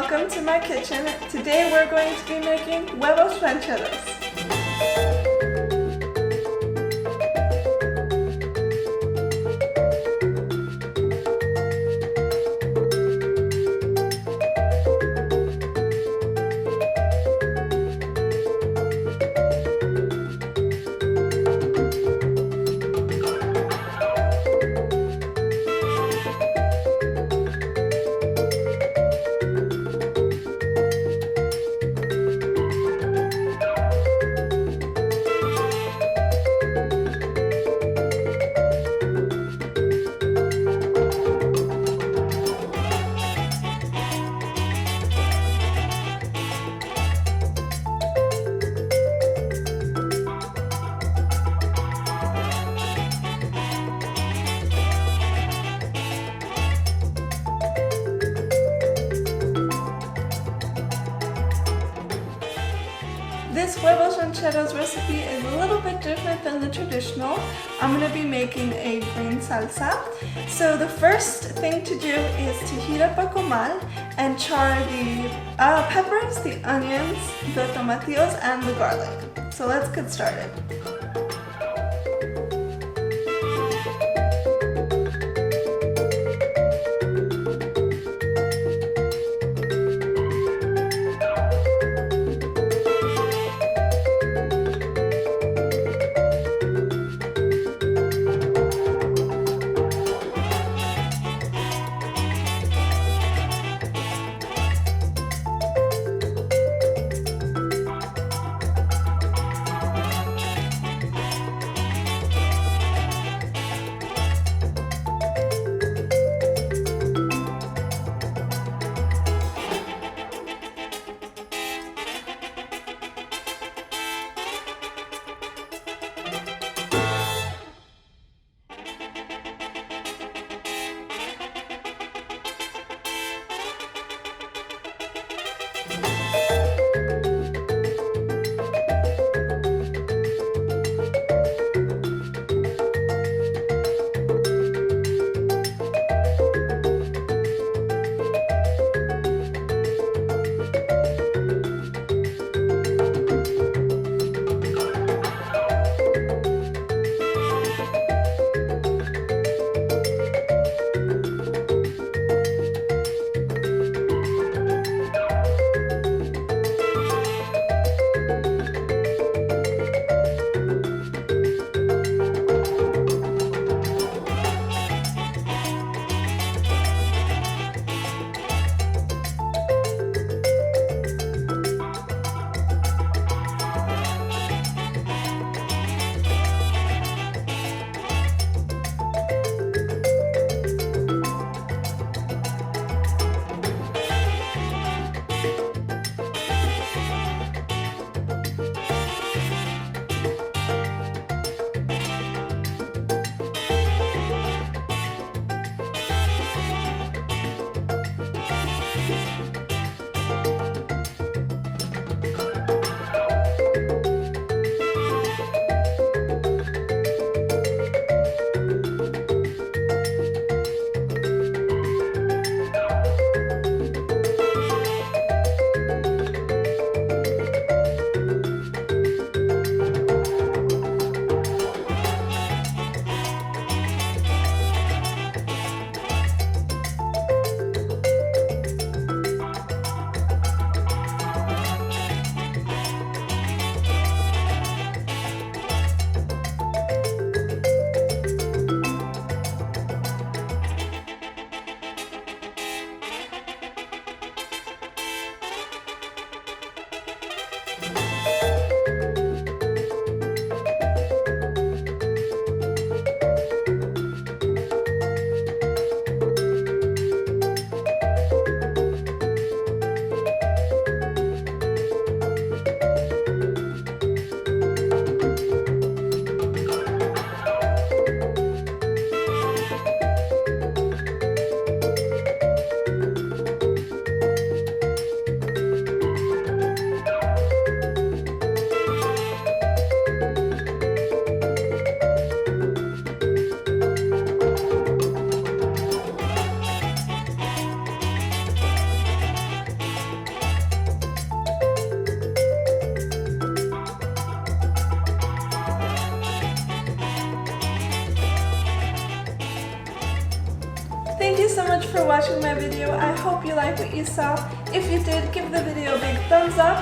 welcome to my kitchen. Today we're going to be making Huevos Rancheros. This Huevos Rancheros recipe is a little bit different than the traditional. I'm going to be making a green salsa. So the first thing to do is to heat up a comal and char the peppers, the onions, the tomatillos, and the garlic. So let's get started. Thank you so much for watching my video. I hope you liked what you saw. If you did, give the video a big thumbs up,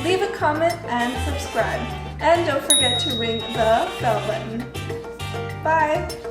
leave a comment, and subscribe. And don't forget to ring the bell button. Bye!